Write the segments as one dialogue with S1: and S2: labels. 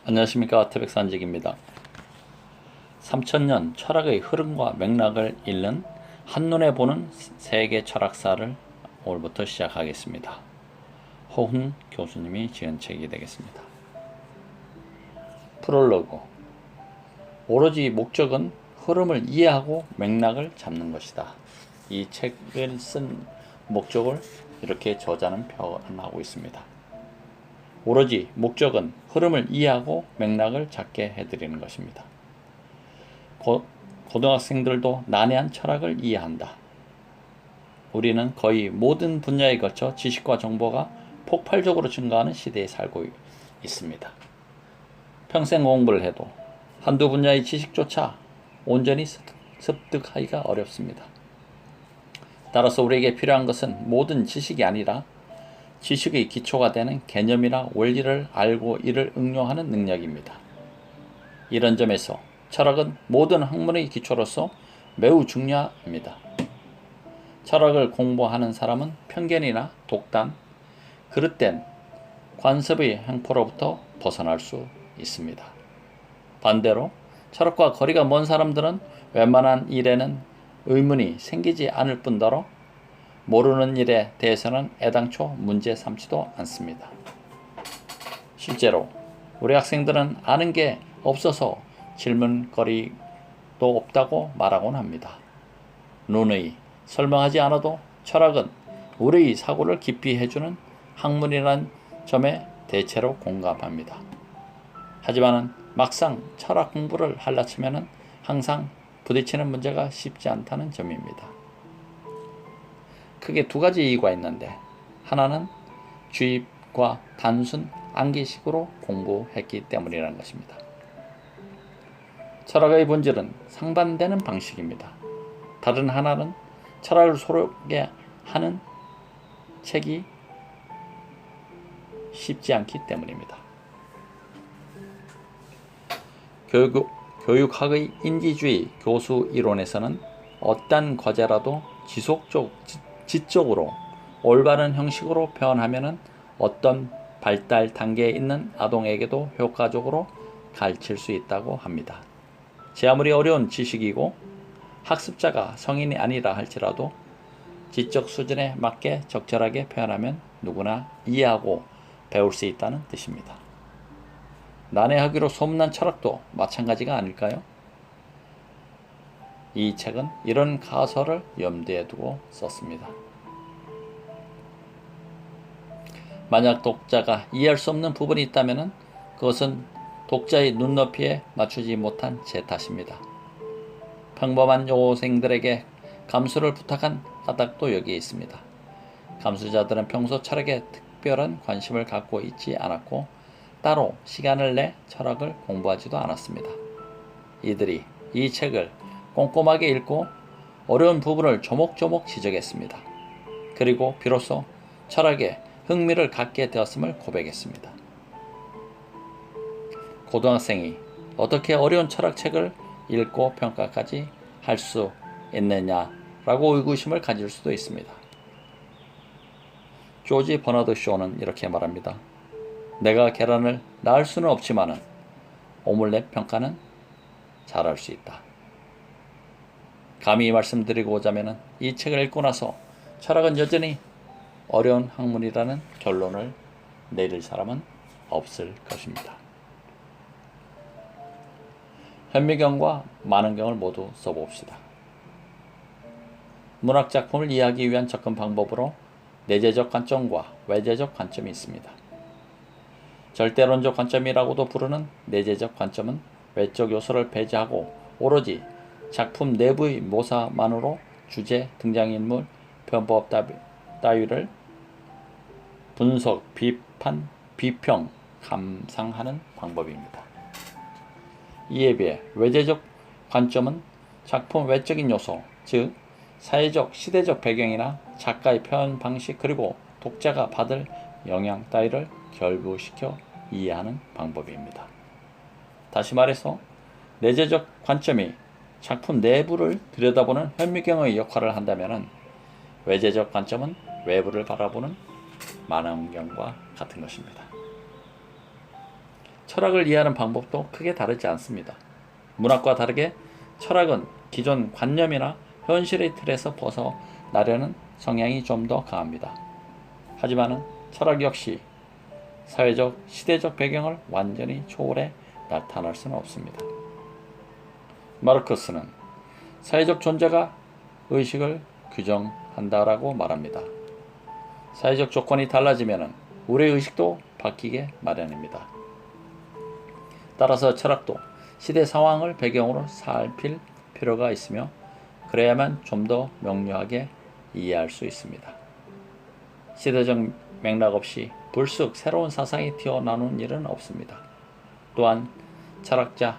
S1: 안녕하십니까. 태백산직입니다. 3000년 철학의 흐름과 맥락을 읽는 한눈에 보는 세계 철학사를 오늘부터 시작하겠습니다. 허훈 교수님이 지은 책이 되겠습니다. 프롤로그. 오로지 목적은 흐름을 이해하고 맥락을 잡는 것이다. 이 책을 쓴 목적을 이렇게 저자는 표현하고 있습니다. 오로지 목적은 흐름을 이해하고 맥락을 잡게 해드리는 것입니다. 고등학생들도 난해한 철학을 이해한다. 우리는 거의 모든 분야에 걸쳐 지식과 정보가 폭발적으로 증가하는 시대에 살고 있습니다. 평생 공부를 해도 한두 분야의 지식조차 온전히 습득하기가 어렵습니다. 따라서 우리에게 필요한 것은 모든 지식이 아니라 지식의 기초가 되는 개념이나 원리를 알고 이를 응용하는 능력입니다. 이런 점에서 철학은 모든 학문의 기초로서 매우 중요합니다. 철학을 공부하는 사람은 편견이나 독단, 그릇된 관습의 횡포로부터 벗어날 수 있습니다. 반대로 철학과 거리가 먼 사람들은 웬만한 일에는 의문이 생기지 않을 뿐더러 모르는 일에 대해서는 애당초 문제 삼지도 않습니다. 실제로 우리 학생들은 아는 게 없어서 질문거리도 없다고 말하곤 합니다. 누누이 설명하지 않아도 철학은 우리의 사고를 깊이 해주는 학문이라는 점에 대체로 공감합니다. 하지만 막상 철학 공부를 하려치면 항상 부딪히는 문제가 쉽지 않다는 점입니다. 크게 두 가지 이유가 있는데, 하나는 주입과 단순 암기식으로 공부했기 때문이라는 것입니다. 철학의 본질은 상반되는 방식입니다. 다른 하나는 철학을 소개하는 책이 쉽지 않기 때문입니다. 교육학의 인지주의 교수 이론에서는 어떤 과제라도 지적으로 올바른 형식으로 표현하면 어떤 발달 단계에 있는 아동에게도 효과적으로 가르칠 수 있다고 합니다. 제 아무리 어려운 지식이고 학습자가 성인이 아니라 할지라도 지적 수준에 맞게 적절하게 표현하면 누구나 이해하고 배울 수 있다는 뜻입니다. 난해하기로 소문난 철학도 마찬가지가 아닐까요? 이 책은 이런 가설을 염두에 두고 썼습니다. 만약 독자가 이해할 수 없는 부분이 있다면 그것은 독자의 눈높이에 맞추지 못한 제 탓입니다. 평범한 여고생들에게 감수를 부탁한 까닭도 여기에 있습니다. 감수자들은 평소 철학에 특별한 관심을 갖고 있지 않았고 따로 시간을 내 철학을 공부하지도 않았습니다. 이들이 이 책을 꼼꼼하게 읽고 어려운 부분을 조목조목 지적했습니다. 그리고 비로소 철학에 흥미를 갖게 되었음을 고백했습니다. 고등학생이 어떻게 어려운 철학책을 읽고 평가까지 할 수 있느냐라고 의구심을 가질 수도 있습니다. 조지 버나드 쇼는 이렇게 말합니다. 내가 계란을 낳을 수는 없지만 오믈렛 평가는 잘할 수 있다. 감히 말씀드리고자 이 책을 읽고 나서 철학은 여전히 어려운 학문이라는 결론을 내릴 사람은 없을 것입니다. 현미경과 만원경을 모두 써봅시다. 문학작품을 이해하기 위한 접근 방법으로 내재적 관점과 외재적 관점이 있습니다. 절대론적 관점이라고도 부르는 내재적 관점은 외적 요소를 배제하고 오로지 작품 내부의 묘사만으로 주제, 등장인물, 편법 따위를 분석, 비판, 비평, 감상하는 방법입니다. 이에 비해 외재적 관점은 작품 외적인 요소, 즉 사회적, 시대적 배경이나 작가의 표현 방식 그리고 독자가 받을 영향 따위를 결부시켜 이해하는 방법입니다. 다시 말해서 내재적 관점이 작품 내부를 들여다보는 현미경의 역할을 한다면 외재적 관점은 외부를 바라보는 만원경과 같은 것입니다. 철학을 이해하는 방법도 크게 다르지 않습니다. 문학과 다르게 철학은 기존 관념이나 현실의 틀에서 벗어나려는 성향이 좀 더 강합니다. 하지만 철학 역시 사회적, 시대적 배경을 완전히 초월해 나타날 수는 없습니다. 마르크스는 사회적 존재가 의식을 규정한다라고 말합니다. 사회적 조건이 달라지면 우리의 의식도 바뀌게 마련입니다. 따라서 철학도 시대 상황을 배경으로 살필 필요가 있으며 그래야만 좀 더 명료하게 이해할 수 있습니다. 시대적 맥락 없이 불쑥 새로운 사상이 튀어나오는 일은 없습니다. 또한 철학자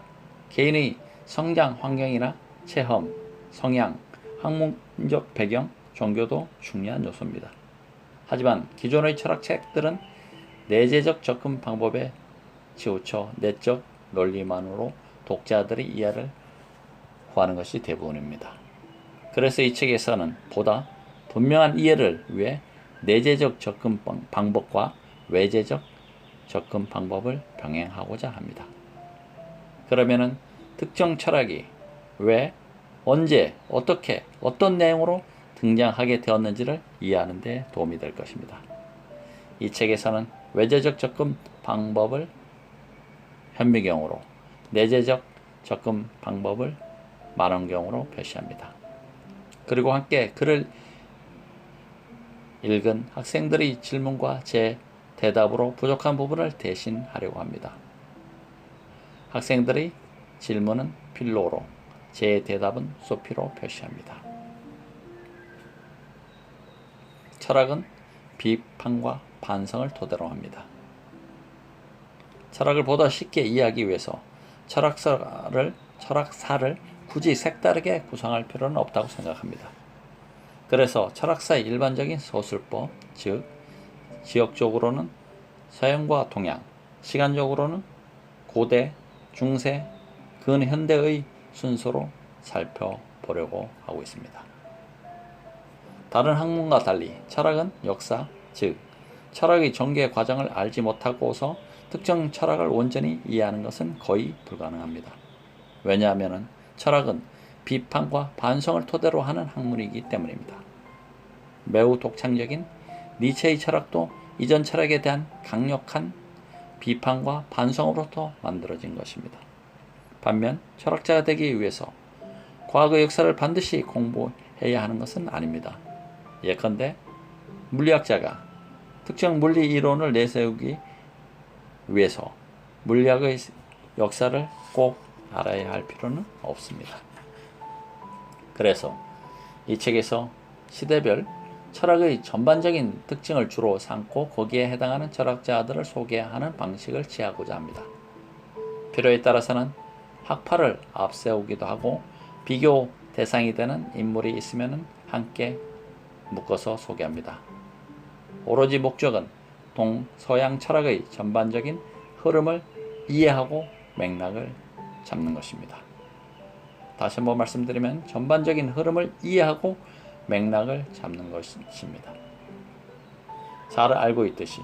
S1: 개인의 성장 환경이나 체험, 성향, 학문적 배경, 종교도 중요한 요소입니다. 하지만 기존의 철학책들은 내재적 접근 방법에 치우쳐 내적 논리만으로 독자들의 이해를 구하는 것이 대부분입니다. 그래서 이 책에서는 보다 분명한 이해를 위해 내재적 접근 방법과 외재적 접근 방법을 병행하고자 합니다. 그러면은 특정 철학이 왜, 언제, 어떻게, 어떤 내용으로 등장하게 되었는지를 이해하는 데 도움이 될 것입니다. 이 책에서는 외재적 접근 방법을 현미경으로, 내재적 접근 방법을 만원경으로 표시합니다. 그리고 함께 글을 읽은 학생들의 질문과 제 대답으로 부족한 부분을 대신하려고 합니다. 학생들의 질문은 필로로, 제 대답은 소피로 표시합니다. 철학은 비판과 반성을 토대로 합니다. 철학을 보다 쉽게 이해하기 위해서 철학사를 굳이 색다르게 구성할 필요는 없다고 생각합니다. 그래서 철학사의 일반적인 서술법, 즉 지역적으로는 서양과 동양, 시간적으로는 고대, 중세, 근현대의 순서로 살펴보려고 하고 있습니다. 다른 학문과 달리 철학은 역사, 즉 철학의 전개 과정을 알지 못하고서 특정 철학을 온전히 이해하는 것은 거의 불가능합니다. 왜냐하면 철학은 비판과 반성을 토대로 하는 학문이기 때문입니다. 매우 독창적인 니체의 철학도 이전 철학에 대한 강력한 비판과 반성으로부터 만들어진 것입니다. 반면 철학자가 되기 위해서 과거의 역사를 반드시 공부해야 하는 것은 아닙니다. 예컨대 물리학자가 특정 물리 이론을 내세우기 위해서 물리학의 역사를 꼭 알아야 할 필요는 없습니다. 그래서 이 책에서 시대별 철학의 전반적인 특징을 주로 삼고 거기에 해당하는 철학자들을 소개하는 방식을 취하고자 합니다. 필요에 따라서는 학파를 앞세우기도 하고 비교 대상이 되는 인물이 있으면 함께 묶어서 소개합니다. 오로지 목적은 동서양 철학의 전반적인 흐름을 이해하고 맥락을 잡는 것입니다. 다시 한번 말씀드리면 전반적인 흐름을 이해하고 맥락을 잡는 것입니다. 잘 알고 있듯이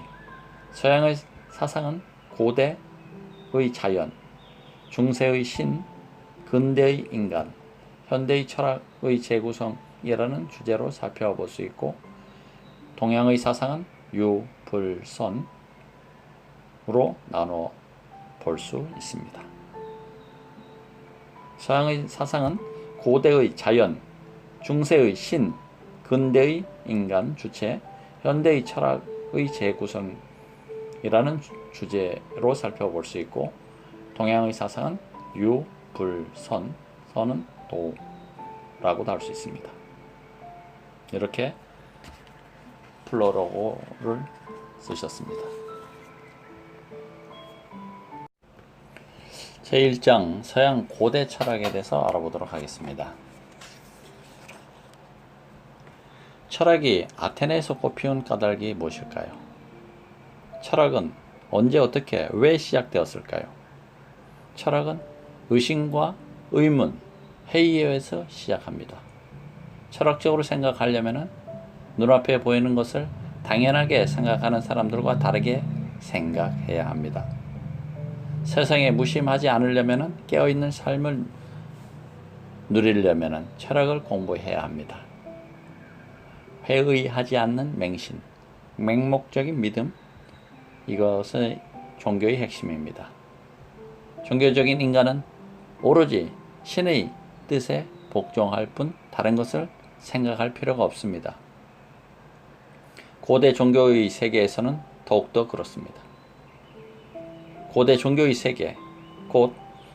S1: 서양의 사상은 고대의 자연, 중세의 신, 근대의 인간, 현대의 철학의 재구성이라는 주제로 살펴볼 수 있고 동양의 사상은 유, 불, 선으로 나눠 볼 수 있습니다. 서양의 사상은 고대의 자연, 중세의 신, 근대의 인간 주체, 현대의 철학의 재구성이라는 주제로 살펴볼 수 있고 동양의 사상은 유, 불, 선, 선은 도라고도 할 수 있습니다. 이렇게 플로로고를 쓰셨습니다. 제1장 서양 고대 철학에 대해서 알아보도록 하겠습니다. 철학이 아테네에서 꽃피운 까닭이 무엇일까요? 철학은 언제 어떻게 왜 시작되었을까요? 철학은 의심과 의문, 회의에서 시작합니다. 철학적으로 생각하려면 눈앞에 보이는 것을 당연하게 생각하는 사람들과 다르게 생각해야 합니다. 세상에 무심하지 않으려면 깨어있는 삶을 누리려면 철학을 공부해야 합니다. 회의하지 않는 맹신, 맹목적인 믿음, 이것은 종교의 핵심입니다. 종교적인 인간은 오로지 신의 뜻에 복종할 뿐 다른 것을 생각할 필요가 없습니다. 고대 종교의 세계에서는 더욱더 그렇습니다. 고대 종교의 세계, 곧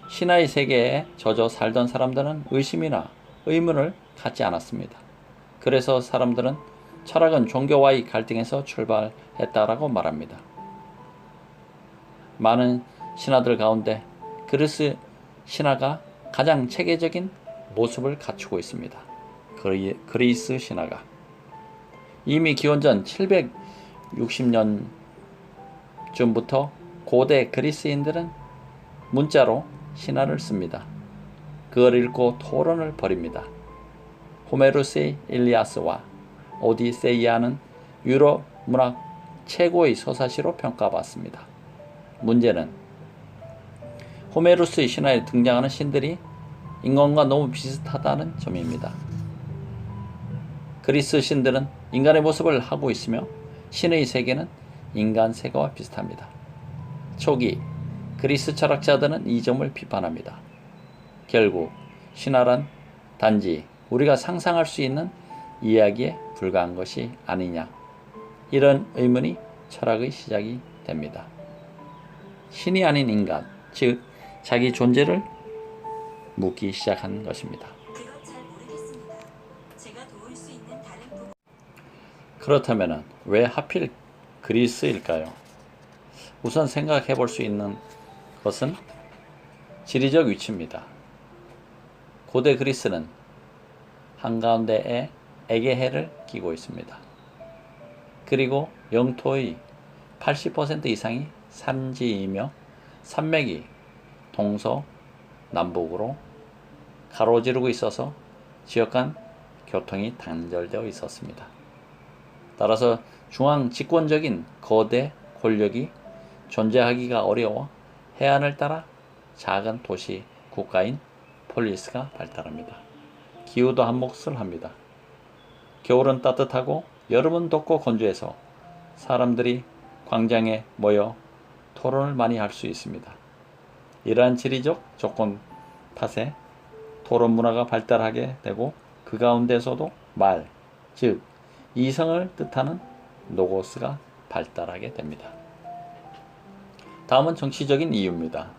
S1: 신화의 세계에 젖어 살던 사람들은 의심이나 의문을 갖지 않았습니다. 그래서 사람들은 철학은 종교와의 갈등에서 출발했다라고 말합니다. 많은 신화들 가운데 그리스 신화가 가장 체계적인 모습을 갖추고 있습니다. 그리스 신화가 이미 기원전 760년쯤부터 고대 그리스인들은 문자로 신화를 씁니다. 그걸 읽고 토론을 벌입니다. 호메로스의 일리아스와 오디세이아는 유럽 문학 최고의 서사시로 평가받습니다. 문제는 호메로스의 신화에 등장하는 신들이 인간과 너무 비슷하다는 점입니다. 그리스 신들은 인간의 모습을 하고 있으며 신의 세계는 인간 세계와 비슷합니다. 초기 그리스 철학자들은 이 점을 비판합니다. 결국 신화란 단지 우리가 상상할 수 있는 이야기에 불과한 것이 아니냐, 이런 의문이 철학의 시작이 됩니다. 신이 아닌 인간, 즉 자기 존재를 묻기 시작한 것입니다.
S2: 그건 잘 모르겠습니다. 제가 도울 수 있는 다른 부분.
S1: 그렇다면 왜 하필 그리스일까요? 우선 생각해 볼 수 있는 것은 지리적 위치입니다. 고대 그리스는 한가운데에 에게해를 끼고 있습니다. 그리고 영토의 80% 이상이 산지이며 산맥이 동서남북으로 가로지르고 있어서 지역 간 교통이 단절되어 있었습니다. 따라서 중앙 집권적인 거대 권력이 존재하기가 어려워 해안을 따라 작은 도시 국가인 폴리스가 발달합니다. 기후도 한몫을 합니다. 겨울은 따뜻하고 여름은 덥고 건조해서 사람들이 광장에 모여 토론을 많이 할 수 있습니다. 이러한 지리적 조건 탓에 토론 문화가 발달하게 되고 그 가운데서도 말, 즉 이성을 뜻하는 노고스가 발달하게 됩니다. 다음은 정치적인 이유입니다.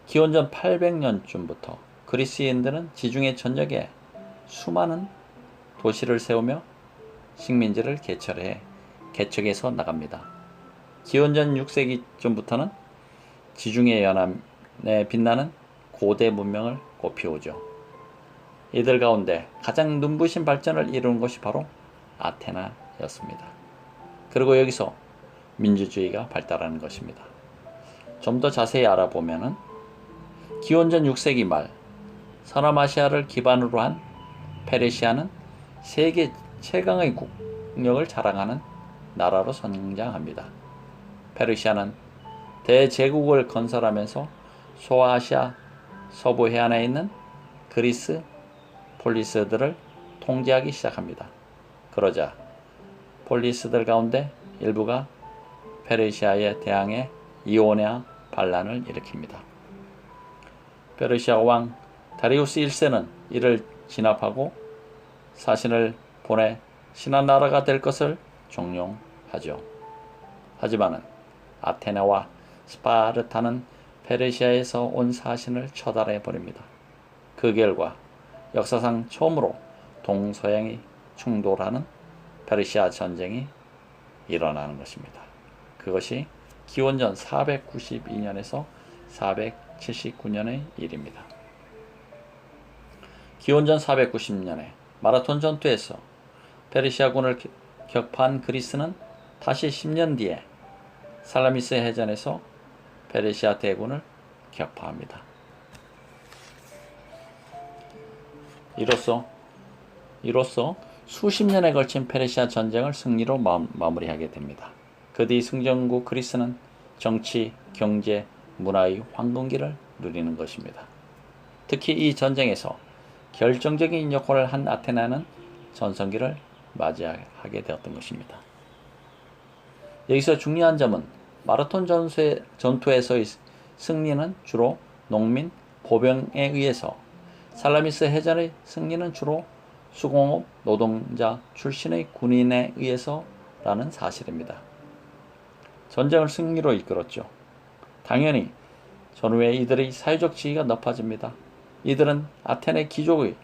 S1: 기원전 800년쯤부터 그리스인들은 지중해 전역에 수많은 도시를 세우며 식민지를 개척해서 나갑니다. 기원전 6세기쯤부터는 지중해 연안에 빛나는 고대 문명을 꽃피우죠. 이들 가운데 가장 눈부신 발전을 이룬 것이 바로 아테나였습니다. 그리고 여기서 민주주의가 발달하는 것입니다. 좀 더 자세히 알아보면은 기원전 6세기 말 서남아시아를 기반으로 한 페르시아는 세계 최강의 국력을 자랑하는 나라로 성장합니다. 페르시아는 대제국을 건설하면서 소아시아 서부 해안에 있는 그리스 폴리스들을 통제하기 시작합니다. 그러자 폴리스들 가운데 일부가 페르시아에 대항해 이오냐 반란을 일으킵니다. 페르시아 왕 다리우스 1세는 이를 진압하고 사신을 보내 신한 나라가 될 것을 종용하죠. 하지만 아테네와 스파르타는 페르시아에서 온 사신을 처단해 버립니다. 그 결과 역사상 처음으로 동서양이 충돌하는 페르시아 전쟁이 일어나는 것입니다. 그것이 기원전 492년에서 479년의 일입니다. 기원전 490년에 마라톤 전투에서 페르시아군을 격파한 그리스는 다시 10년 뒤에 살라미스 해전에서 페르시아 대군을 격파합니다. 이로써 수십 년에 걸친 페르시아 전쟁을 승리로 마무리하게 됩니다. 그 뒤 승전국 그리스는 정치, 경제, 문화의 황금기를 누리는 것입니다. 특히 이 전쟁에서 결정적인 역할을 한 아테나는 전성기를 맞이하게 되었던 것입니다. 여기서 중요한 점은 마라톤 전투에서의 승리는 주로 농민, 보병에 의해서, 살라미스 해전의 승리는 주로 수공업 노동자 출신의 군인에 의해서라는 사실입니다. 전쟁을 승리로 이끌었죠. 당연히 전후에 이들의 사회적 지위가 높아집니다. 이들은 아테네 귀족의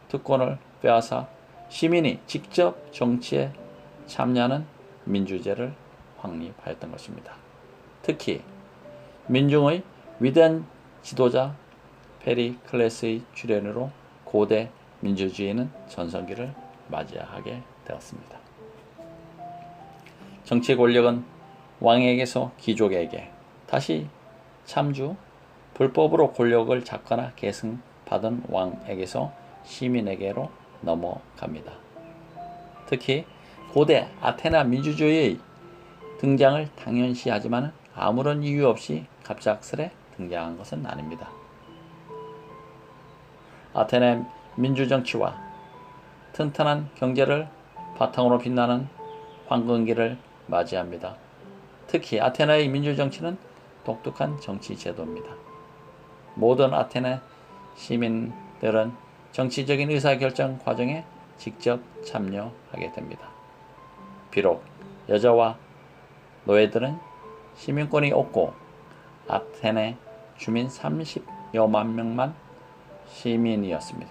S1: 특권을 빼앗아 시민이 직접 정치에 참여하는 민주제를 확립하였던 것입니다. 특히 민중의 위대한 지도자 페리클레스의 출현으로 고대 민주주의는 전성기를 맞이하게 되었습니다. 정치 권력은 왕에게서 귀족에게, 다시 참주, 불법으로 권력을 잡거나 계승받은 왕에게서 시민에게로 넘어갑니다. 특히 고대 아테네 민주주의의 등장을 당연시하지만 아무런 이유 없이 갑작스레 등장한 것은 아닙니다. 아테네 민주정치와 튼튼한 경제를 바탕으로 빛나는 황금기를 맞이합니다. 특히 아테네의 민주정치는 독특한 정치 제도입니다. 모든 아테네 시민들은 정치적인 의사결정 과정에 직접 참여하게 됩니다. 비록 여자와 노예들은 시민권이 없고 아테네 주민 30여만 명만 시민이었습니다.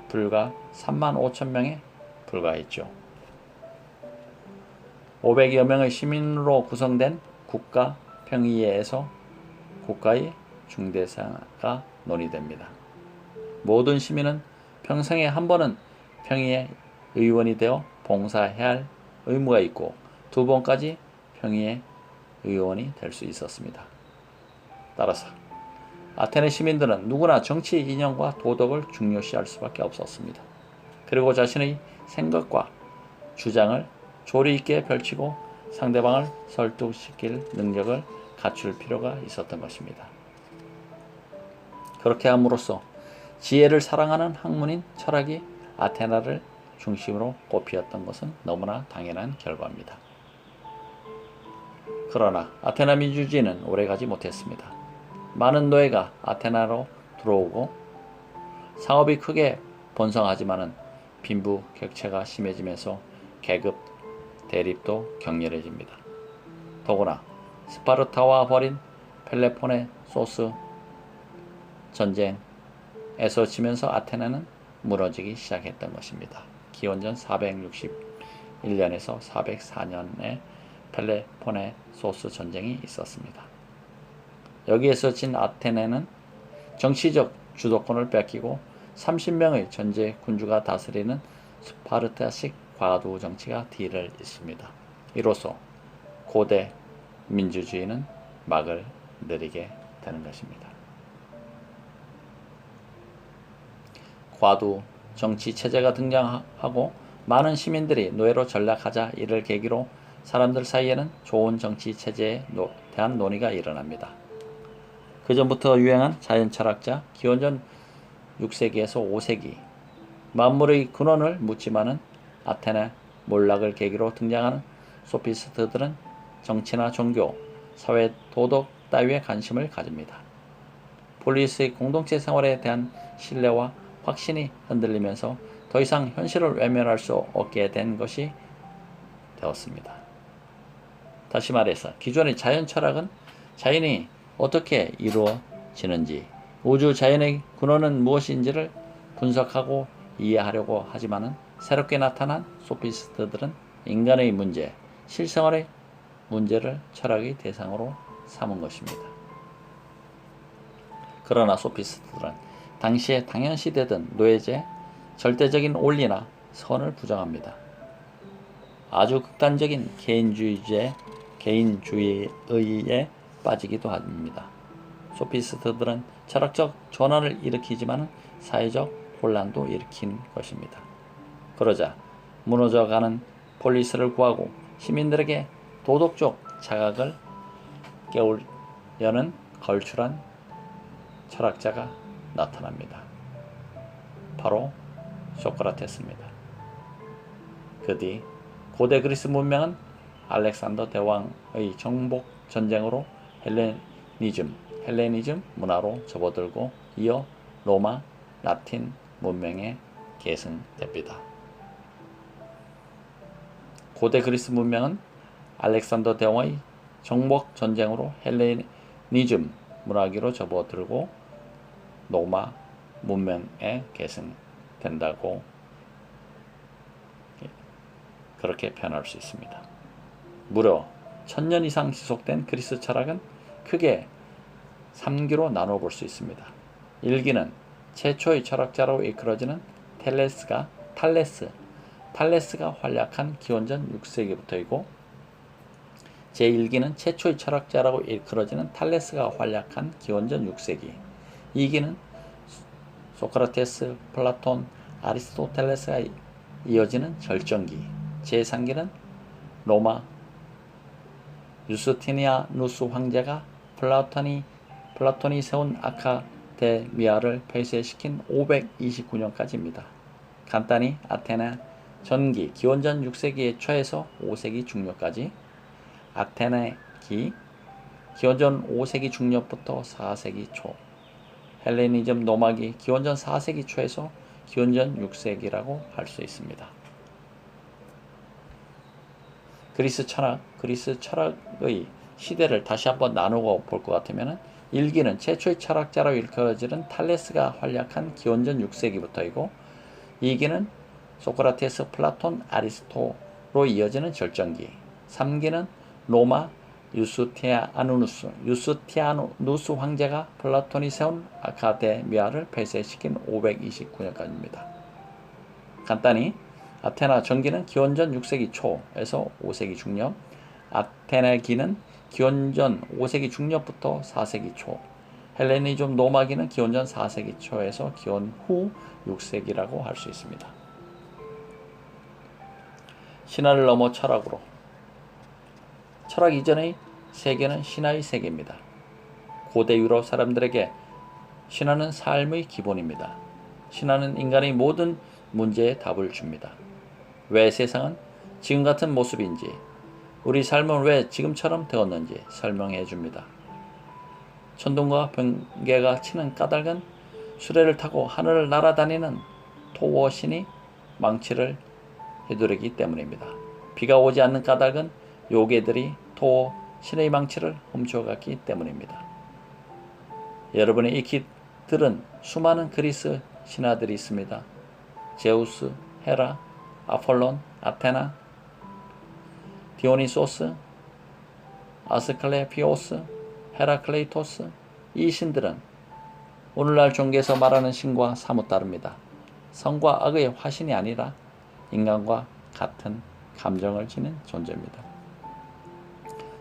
S1: 불과 3만 5천 명에 불과했죠. 500여 명의 시민으로 구성된 국가평의회에서 국가의 중대사가 논의됩니다. 모든 시민은 평생에 한 번은 평의회 의원이 되어 봉사해야 할 의무가 있고 2번까지 평의회 의원이 될 수 있었습니다. 따라서 아테네 시민들은 누구나 정치 이념과 도덕을 중요시할 수밖에 없었습니다. 그리고 자신의 생각과 주장을 조리 있게 펼치고 상대방을 설득시킬 능력을 갖출 필요가 있었던 것입니다. 그렇게 함으로써 지혜를 사랑하는 학문인 철학이 아테나를 중심으로 꼽히었던 것은 너무나 당연한 결과입니다. 그러나 아테나 민주주의는 오래가지 못했습니다. 많은 노예가 아테나로 들어오고 상업이 크게 번성하지만은 빈부격차가 심해지면서 계급 대립도 격렬해집니다. 더구나 스파르타와 벌인 펠레폰네소스 전쟁에서 지면서 아테네는 무너지기 시작했던 것입니다. 기원전 461년에서 404년에 펠레폰네소스 전쟁이 있었습니다. 여기에서 진 아테네는 정치적 주도권을 뺏기고 30명의 전제 군주가 다스리는 스파르타식 과도 정치가 뒤를 잇습니다. 이로써 고대 민주주의는 막을 내리게 되는 것입니다. 과도 정치 체제가 등장하고 많은 시민들이 노예로 전락하자 이를 계기로 사람들 사이에는 좋은 정치 체제에 대한 논의가 일어납니다. 그 전부터 유행한 자연철학자 기원전 6세기에서 5세기 만물의 근원을 묻지만은 아테네 몰락을 계기로 등장하는 소피스트들은 정치나 종교, 사회, 도덕 따위에 관심을 가집니다. 폴리스의 공동체 생활에 대한 신뢰와 확신이 흔들리면서 더 이상 현실을 외면할 수 없게 된 것이 되었습니다. 다시 말해서 기존의 자연 철학은 자연이 어떻게 이루어지는지, 우주 자연의 근원은 무엇인지를 분석하고 이해하려고 하지만은 새롭게 나타난 소피스트들은 인간의 문제, 실생활의 문제를 철학의 대상으로 삼은 것입니다. 그러나 소피스트들은 당시에 당연시되던 노예제, 절대적인 원리나 선을 부정합니다. 아주 극단적인 개인주의에 빠지기도 합니다. 소피스트들은 철학적 전환을 일으키지만 사회적 혼란도 일으킨 것입니다. 그러자 무너져가는 폴리스를 구하고 시민들에게 도덕적 자각을 깨울 여는 걸출한 철학자가 나타납니다. 바로 소크라테스입니다. 그 뒤 고대 그리스 문명은 알렉산더 대왕의 정복 전쟁으로 헬레니즘 문화로 접어들고 이어 로마, 라틴 문명에 계승됩니다. 고대 그리스 문명은 알렉산더 대왕의 정복 전쟁으로 헬레니즘 문화기로 접어들고 로마 문명에 계승된다고 그렇게 표현할 수 있습니다. 무려 1000년 이상 지속된 그리스 철학은 크게 3기로 나눠 볼 수 있습니다. 1기는 최초의 철학자로 이끌어지는 탈레스가 활약한 기원전 6세기부터이고, 제1기는 최초의 철학자라고 이끌어지는 탈레스가 활약한 기원전 6세기, 2기는 소크라테스, 플라톤, 아리스토텔레스가 이어지는 절정기, 제3기는 로마 유스티니아누스 황제가 플라톤이 세운 아카데미아를 폐쇄시킨 529년까지입니다. 간단히 아테네 전기 기원전 6세기의 초에서 5세기 중료까지, 아테네기 기원전 5세기 중료부터 4세기 초, 헬레니즘 노마기 기원전 4세기 초에서 기원전 6세기라고 할 수 있습니다. 그리스 철학의 시대를 다시 한번 나누고 볼 것 같으면 1기는 최초의 철학자로 일컬어지는 탈레스가 활약한 기원전 6세기부터이고, 2기는 소크라테스, 플라톤, 아리스토로 이어지는 절정기, 3기는 로마 유스티아누스 황제가 플라톤이 세운 아카데미아를 폐쇄시킨 529년까지입니다. 간단히 아테나 전기는 기원전 6세기 초에서 5세기 중엽, 아테네기는 기원전 5세기 중엽부터 4세기 초, 헬레니즘 노마기는 기원전 4세기 초에서 기원 후 6세기라고 할 수 있습니다. 신화를 넘어 철학으로. 철학 이전의 세계는 신화의 세계입니다. 고대 유럽 사람들에게 신화는 삶의 기본입니다. 신화는 인간의 모든 문제에 답을 줍니다. 왜 세상은 지금 같은 모습인지, 우리 삶은 왜 지금처럼 되었는지 설명해 줍니다. 천둥과 번개가 치는 까닭은 수레를 타고 하늘을 날아다니는 토워 신이 망치를 휘두르기 때문입니다. 비가 오지 않는 까닭은 요괴들이 토워 신의 망치를 훔쳐갔기 때문입니다. 여러분이 익히 들은 수많은 그리스 신화들이 있습니다. 제우스, 헤라, 아폴론, 아테나, 디오니소스, 아스클레피오스, 헤라클레이토스, 이 신들은 오늘날 종교에서 말하는 신과 사뭇 다릅니다. 선과 악의 화신이 아니라 인간과 같은 감정을 지닌 존재입니다.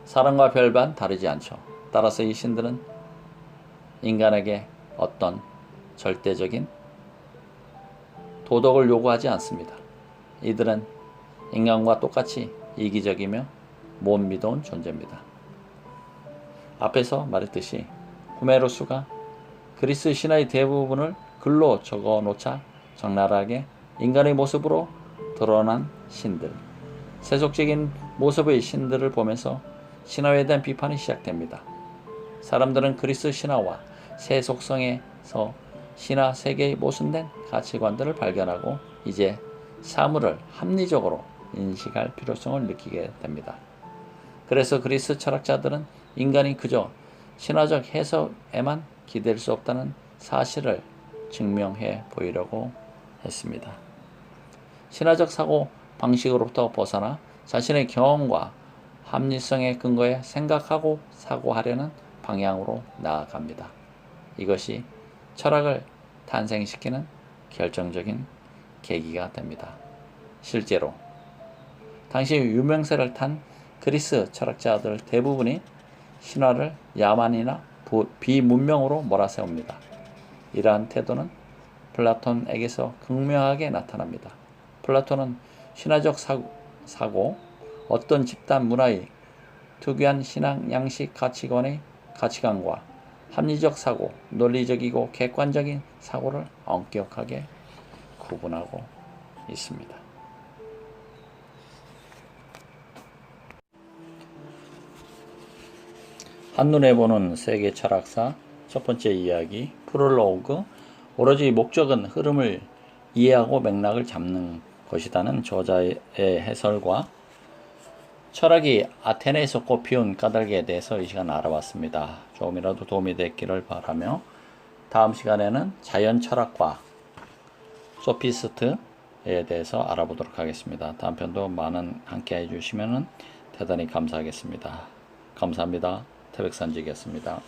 S1: 사람과 별반 다르지 않죠. 따라서 이 신들은 인간에게 어떤 절대적인 도덕을 요구하지 않습니다. 이들은 인간과 똑같이 이기적이며 못 믿어온 존재입니다. 앞에서 말했듯이 호메로스가 그리스 신화의 대부분을 글로 적어놓자 적나라하게 인간의 모습으로 드러난 신들, 세속적인 모습의 신들을 보면서 신화에 대한 비판이 시작됩니다. 사람들은 그리스 신화와 세속성에서 신화 세계의 모순된 가치관들을 발견하고 이제 사물을 합리적으로 인식할 필요성을 느끼게 됩니다. 그래서 그리스 철학자들은 인간이 그저 신화적 해석에만 기댈 수 없다는 사실을 증명해 보이려고 했습니다. 신화적 사고 방식으로부터 벗어나 자신의 경험과 합리성에 근거해 생각하고 사고하려는 방향으로 나아갑니다. 이것이 철학을 탄생시키는 결정적인 계기가 됩니다. 실제로 당시 유명세를 탄 그리스 철학자들 대부분이 신화를 야만이나 비문명으로 몰아세웁니다. 이러한 태도는 플라톤에게서 극명하게 나타납니다. 플라톤은 신화적 사고, 어떤 집단 문화의 특유한 신앙 양식 가치관의 가치관과 합리적 사고, 논리적이고 객관적인 사고를 엄격하게 구분하고 있습니다. 한눈에 보는 세계 철학사 첫 번째 이야기 프롤로그. 오로지 목적은 흐름을 이해하고 맥락을 잡는 것이라는 저자의 해설과 철학이 아테네에서 꽃피운 까닭에 대해서 이 시간 알아봤습니다. 조금이라도 도움이 됐기를 바라며 다음 시간에는 자연 철학과 소피스트에 대해서 알아보도록 하겠습니다. 다음 편도 많은 함께 해주시면 대단히 감사하겠습니다. 감사합니다. 태백산지였습니다.